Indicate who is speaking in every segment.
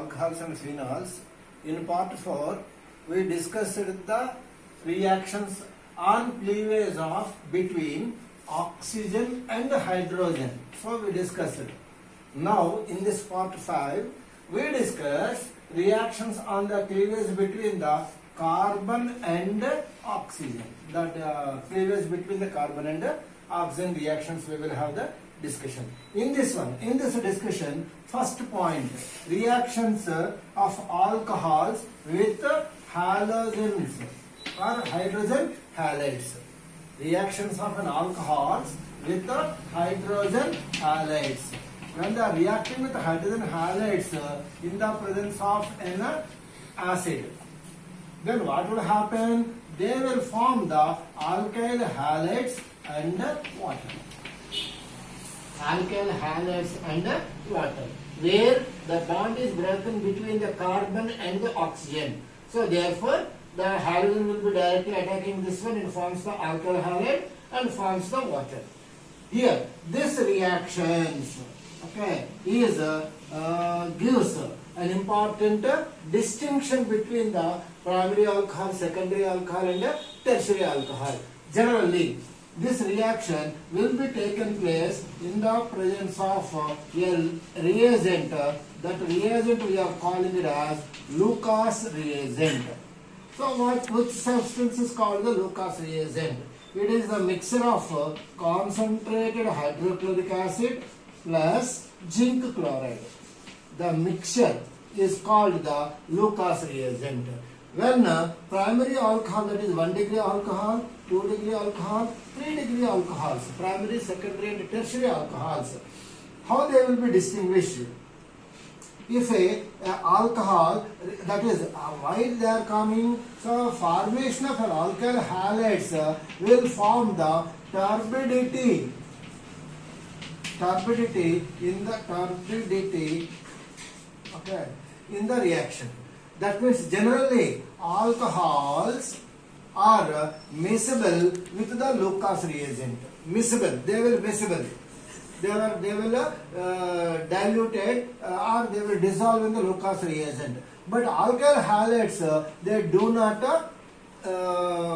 Speaker 1: alcohols and phenols. In part 4, we discussed the reactions on cleavage of between oxygen and hydrogen. So we discussed it. Now in this part 5, we discuss reactions on the cleavage between the carbon and oxygen. That cleavage between the carbon and oxygen reactions we will have the discussion. In this discussion, first point, reactions of alcohols with halogens or hydrogen halides. Reactions of an alcohols with hydrogen halides. When they are reacting with hydrogen halides in the presence of an acid, then what will happen? They will form the alkyl halides and water. Alkyl halides and water, where the bond is broken between the carbon and the oxygen. So therefore, the halogen will be directly attacking this one and forms the alkyl halide and forms the water. Here, this reactions, is gives an important distinction between the primary alcohol, secondary alcohol and tertiary alcohol. Generally, this reaction will be taken place in the presence of a reagent. That reagent we are calling it as Lucas reagent. So which substance is called the Lucas reagent? It is the mixture of concentrated hydrochloric acid plus zinc chloride. The mixture is called the Lucas reagent. When primary alcohol, that is 1 degree alcohol, 2 degree alcohol, 3 degree alcohols, primary, secondary and tertiary alcohols, how they will be distinguished? If a alcohol, that is why they are coming, so formation of an alkyl halides will form the turbidity in the reaction. That means generally alcohols are miscible with the Lucas reagent. Miscible, they will miscible. They will diluted or they will dissolve in the Lucas reagent. But alkyl halides they do not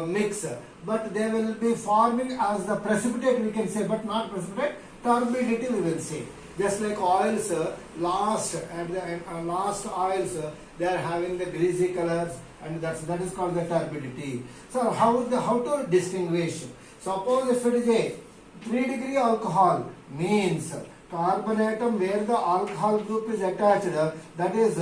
Speaker 1: mix, but they will be forming as the precipitate, we can say, but not precipitate, turbidity we will say. Just like oils, last oils, they are having the greasy colors, and that is called the turbidity. So how to distinguish? Suppose if it is a 3 degree alcohol, means carbonatum where the alcohol group is attached, that is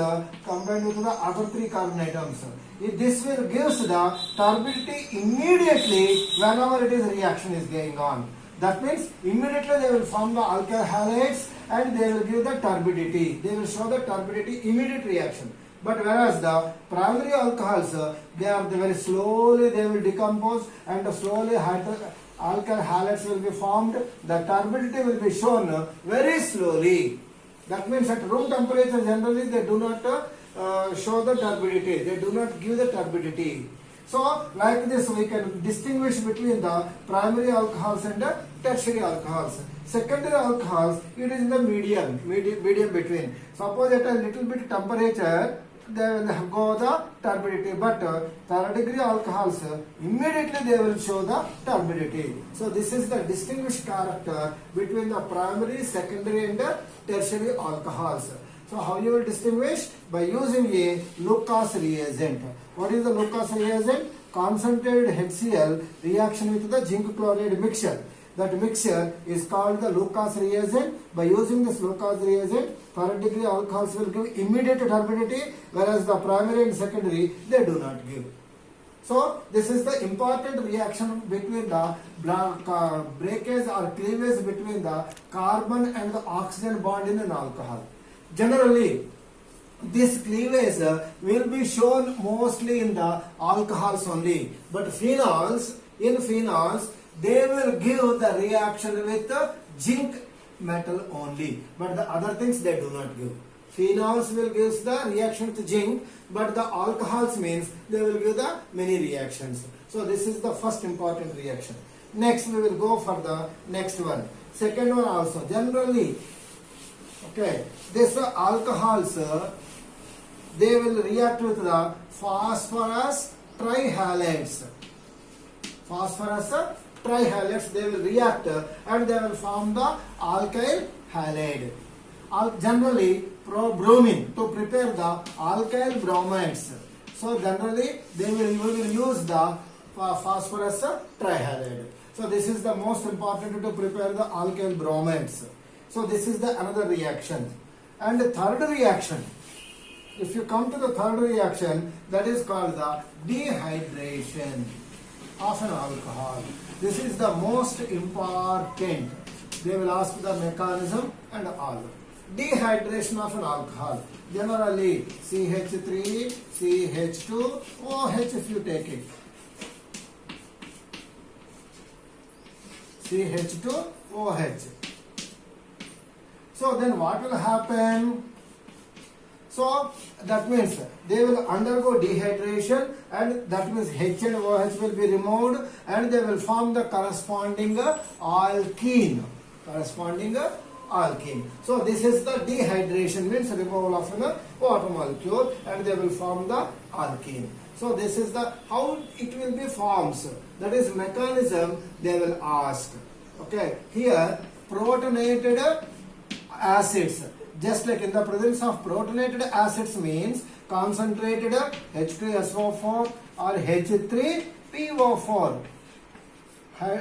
Speaker 1: combined with the other 3 carbonatoms. This will gives the turbidity immediately whenever it is reaction is going on. That means immediately they will form the alkyl halides and they will give the turbidity. They will show the turbidity immediate reaction. But whereas the primary alcohols, they are very slowly they will decompose and slowly alkyl halides will be formed. The turbidity will be shown very slowly. That means at room temperature generally they do not show the turbidity. They do not give the turbidity. So like this we can distinguish between the primary alcohols and the tertiary alcohols. Secondary alcohols, it is in the medium between. Suppose at a little bit temperature, they will go the turbidity, but 3rd degree alcohols, immediately they will show the turbidity. So this is the distinguished character between the primary, secondary and tertiary alcohols. So how you will distinguish? By using a Lucas reagent. What is the Lucas reagent? Concentrated HCl reaction with the zinc chloride mixture. That mixture is called the Lucas reagent. By using this Lucas reagent, 3rd degree alcohols will give immediate turbidity, whereas the primary and secondary, they do not give. So this is the important reaction between the breakage or cleavage between the carbon and the oxygen bond in an alcohol. Generally, this cleavage will be shown mostly in the alcohols only, but in phenols, they will give the reaction with the zinc metal only, but the other things they do not give. Phenols will give the reaction with zinc, but the alcohols means they will give the many reactions. So this is the first important reaction. Next we will go for the next one. Second one also. Generally, this alcohols they will react with the phosphorus trihalides. Phosphorus trihalides, they will react and they will form the alkyl halide. Generally, bromine to prepare the alkyl bromides. So generally, we will use the phosphorus trihalide. So this is the most important to prepare the alkyl bromides. So this is the another reaction. And the third reaction, if you come to the third reaction, that is called the dehydration of an alcohol. This is the most important. They will ask the mechanism and all. Dehydration of an alcohol. Generally CH3, CH2, OH if you take it. CH2, OH. So then what will happen? So that means they will undergo dehydration, and that means H and OH will be removed and they will form the corresponding alkene. So this is the dehydration, means removal of an water molecule, and they will form the alkene. So this is the how it will be forms. That is mechanism they will ask. Okay, here protonated acids. Just like in the presence of protonated acids means concentrated H2SO4 or H3PO4.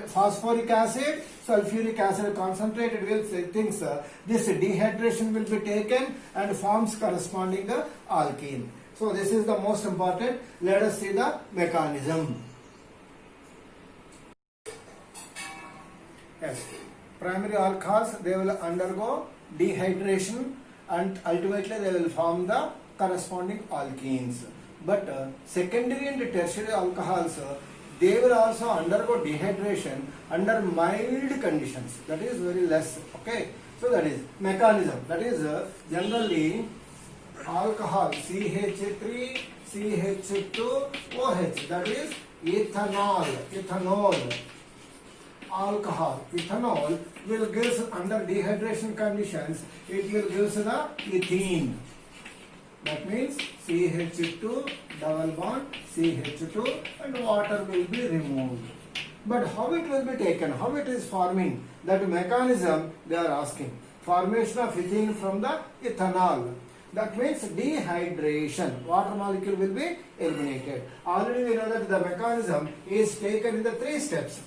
Speaker 1: Phosphoric acid, sulfuric acid concentrated will things. This dehydration will be taken and forms corresponding alkene. So this is the most important. Let us see the mechanism. Yes, primary alcohols, they will undergo dehydration and ultimately they will form the corresponding alkenes. But secondary and tertiary alcohols, they will also undergo dehydration under mild conditions. That is very less. Okay. So that is mechanism. That is generally alcohol CH3, CH2, OH. That is ethanol. Alcohol, ethanol will give under dehydration conditions, it will give the ethene. That means CH2 double bond CH2 and water will be removed. But how it will be taken, how it is forming, that mechanism they are asking. Formation of ethene from the ethanol. That means dehydration. Water molecule will be eliminated. Already we know that the mechanism is taken in the 3 steps.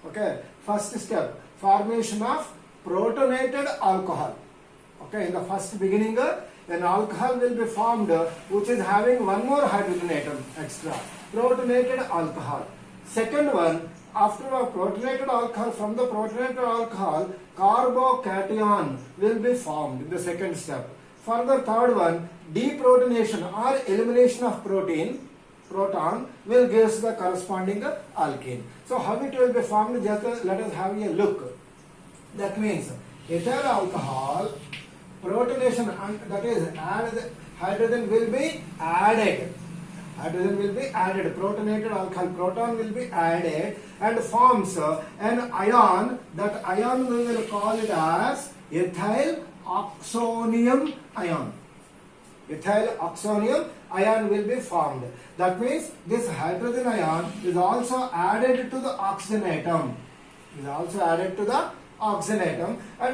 Speaker 1: Okay, first step, formation of protonated alcohol. Okay, in the first beginning, an alcohol will be formed which is having one more hydrogen atom extra, protonated alcohol. Second one, after a protonated alcohol, from the protonated alcohol, carbocation will be formed in the second step. Further, third one, deprotonation or elimination of proton will give the corresponding alkene. So how it will be formed, just let us have a look. That means ethyl alcohol, protonation, that is hydrogen will be added. Hydrogen will be added, protonated alcohol, proton will be added and forms an ion. That ion we will call it as ethyl oxonium ion. Ethyl oxonium ion will be formed. That means this hydrogen ion is also added to the oxygen atom. And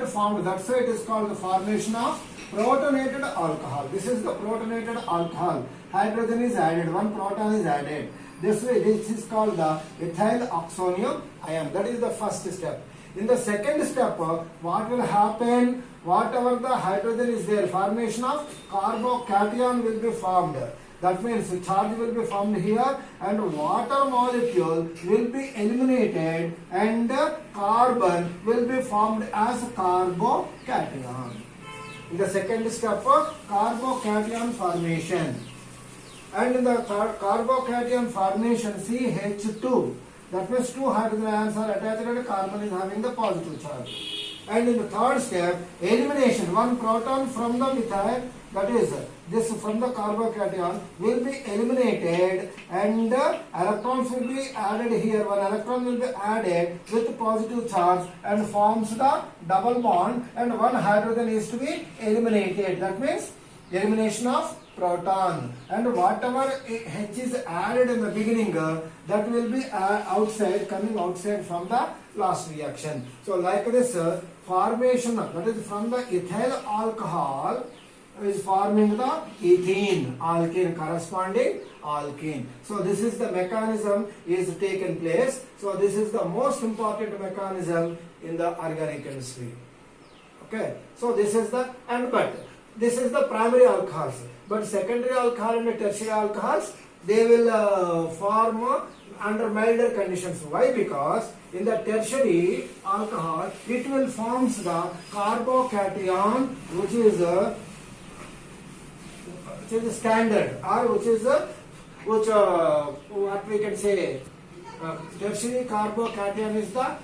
Speaker 1: formed. That's why it is called the formation of protonated alcohol. This is the protonated alcohol. Hydrogen is added, one proton is added. This way, this is called the ethyl oxonium ion. That is the first step. In the second step, what will happen? Whatever the hydrogen is there, formation of carbocation will be formed. That means charge will be formed here and water molecule will be eliminated and carbon will be formed as carbocation. In the second step, carbocation formation. And in the carbocation formation, CH2, that means 2 hydrogen ions are attached and carbon is having the positive charge. And in the third step, elimination, one proton from the methyl, that is this from the carbocation will be eliminated and electrons will be added here. One electron will be added with positive charge and forms the double bond and one hydrogen is to be eliminated. That means elimination of proton, and whatever H is added in the beginning, that will be outside, coming outside from the last reaction. So like this, formation, that is from the ethyl alcohol is forming the ethene alkene, corresponding alkene. So this is the mechanism is taken place. So this is the most important mechanism in the organic chemistry. Okay, so this is the, and but this is the primary alcohols, but secondary alcohol and tertiary alcohols, they will form under milder conditions. Why? Because in the tertiary alcohol, it will forms the carbocation, which is standard, or which is what we can say, tertiary carbocation is the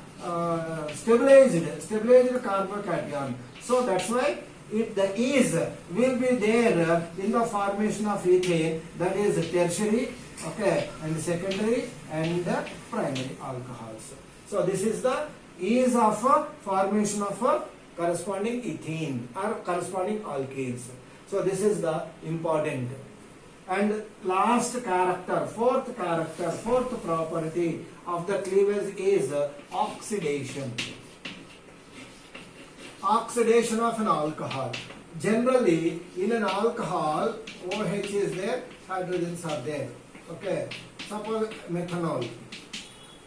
Speaker 1: stabilized carbocation. So that's why the ease will be there in the formation of ethane, that is tertiary, okay, and secondary and the primary alcohols. So this is the ease of formation of corresponding ethene or corresponding alkenes. So this is the important. And last character, fourth property of the cleavage is oxidation. Oxidation of an alcohol. Generally, in an alcohol, OH is there, hydrogens are there. Okay, suppose methanol.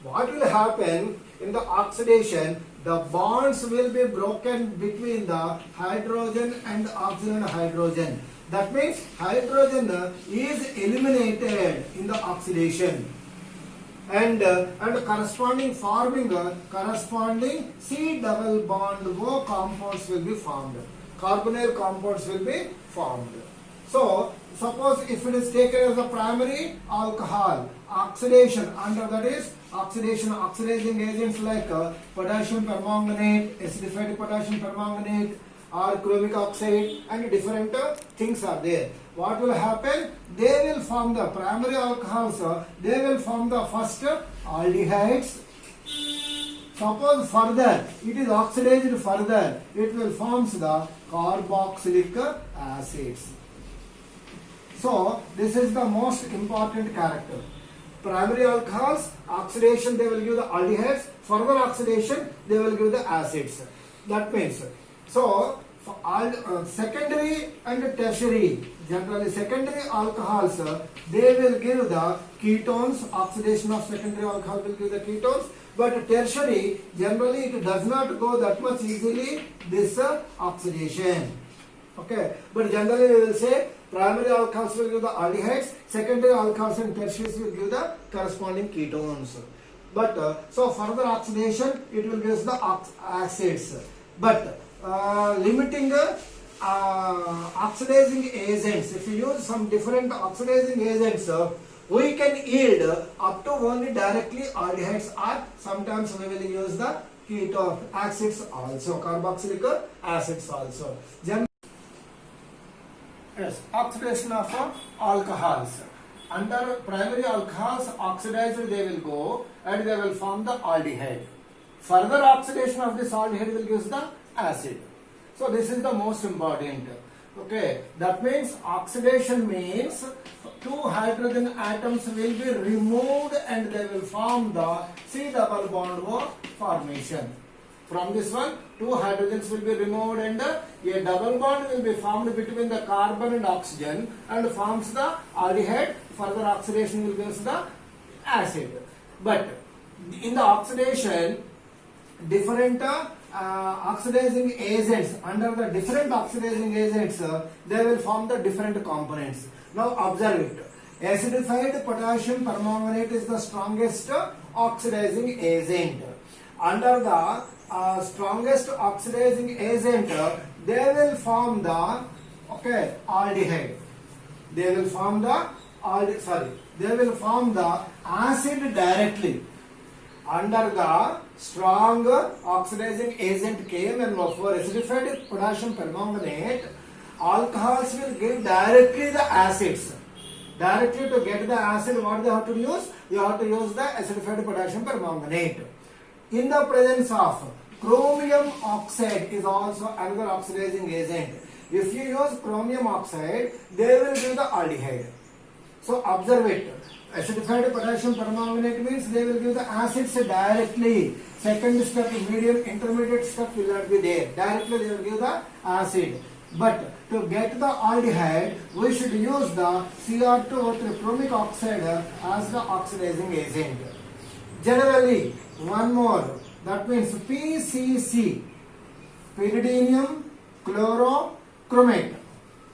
Speaker 1: What will happen in the oxidation? The bonds will be broken between the hydrogen and oxygen and hydrogen. That means hydrogen is eliminated in the oxidation, and corresponding forming corresponding C double bond O compounds will be formed. Carbonyl compounds will be formed. So suppose if it is taken as a primary alcohol, oxidation under that is oxidizing agents like potassium permanganate, acidified potassium permanganate, or chromic oxide, and different things are there. What will happen? They will form the primary alcohols, they will form the first aldehydes. Suppose further it is oxidized further, it will form the carboxylic acids. So this is the most important character. Primary alcohols, oxidation they will give the aldehydes, further oxidation they will give the acids. That means, so for all secondary and tertiary, generally secondary alcohols, they will give the ketones. Oxidation of secondary alcohol will give the ketones, but tertiary generally it does not go that much easily this oxidation. Okay, but generally we will say primary alcohols will give the aldehydes, secondary alcohols and tertiaries will give the corresponding ketones. But so further oxidation it will give the acids. But limiting oxidizing agents, if you use some different oxidizing agents, we can yield up to only directly aldehydes, or sometimes we will use the keto acids also, carboxylic acids also. Yes, oxidation of alcohols. Under primary alcohols, oxidized they will go and they will form the aldehyde. Further oxidation of this aldehyde will give the acid. So this is the most important. Okay, that means oxidation means two hydrogen atoms will be removed and they will form the C double bond O formation. From this one, two hydrogens will be removed and a double bond will be formed between the carbon and oxygen and forms the aldehyde. Further oxidation will give the acid. But in the oxidation, different oxidizing agents, under the different oxidizing agents, they will form the different components. Now observe it. Acidified potassium permanganate is the strongest oxidizing agent. Under the strongest oxidizing agent, they will form the aldehyde. They will form the they will form the acid directly. Under the strong oxidizing agent KMnO4, acidified potassium permanganate, alcohols will give directly the acids. Directly to get the acid, what they have to use? You have to use the acidified potassium permanganate. In the presence of chromium oxide is also another oxidizing agent. If you use chromium oxide, they will give the aldehyde. So observe it. Acidified potassium permanganate means they will give the acids directly. Second step, medium, intermediate step will not be there. Directly they will give the acid. But to get the aldehyde, we should use the Cr2O3 chromic oxide as the oxidizing agent. Generally, one more. That means PCC, pyridinium chlorochromate.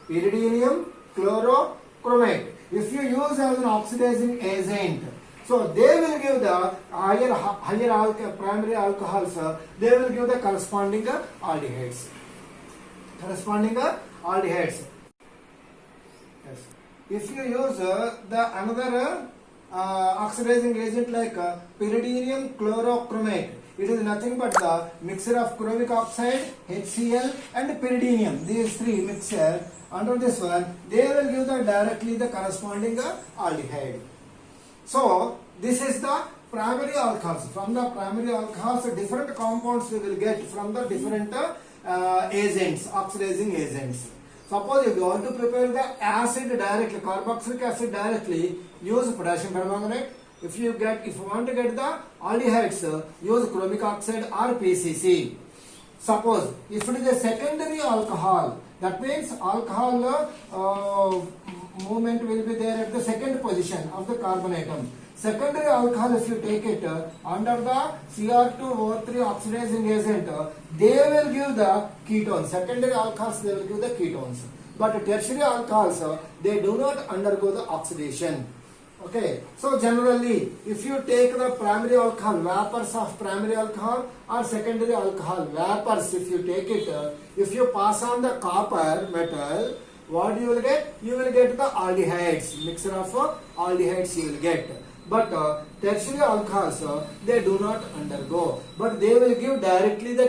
Speaker 1: Pyridinium chlorochromate. If you use as an oxidizing agent, so they will give the higher primary alcohols, they will give the corresponding aldehydes. Yes. If you use the another oxidizing agent like pyridinium chlorochromate, it is nothing but the mixture of chromic oxide, HCl and pyridinium. These three mixture, under this one, they will give the directly the corresponding aldehyde. So this is the primary alcohols. From the primary alcohols, different compounds we will get from the different agents, oxidizing agents. Suppose if you want to prepare the acid directly, carboxylic acid directly, use potassium permanganate. If you want to get the aldehydes, use chromic oxide or PCC. Suppose if it is a secondary alcohol, that means alcohol movement will be there at the second position of the carbon atom. Secondary alcohol, if you take it under the Cr2O3 oxidizing agent, they will give the ketones. Secondary alcohols, they will give the ketones. But tertiary alcohols, they do not undergo the oxidation. Okay, so generally, if you take the primary alcohol, vapors of primary alcohol or secondary alcohol, vapors, if you take it, if you pass on the copper metal, what you will get? You will get the aldehydes, mixture of aldehydes you will get. But tertiary alcohols, they do not undergo, but they will give directly the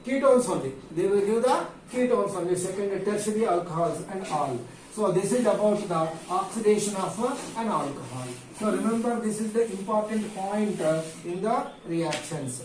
Speaker 1: ketones only. They will give the ketones only, secondary, tertiary alcohols and all. So this is about the oxidation of an alcohol. So remember, this is the important point in the reactions.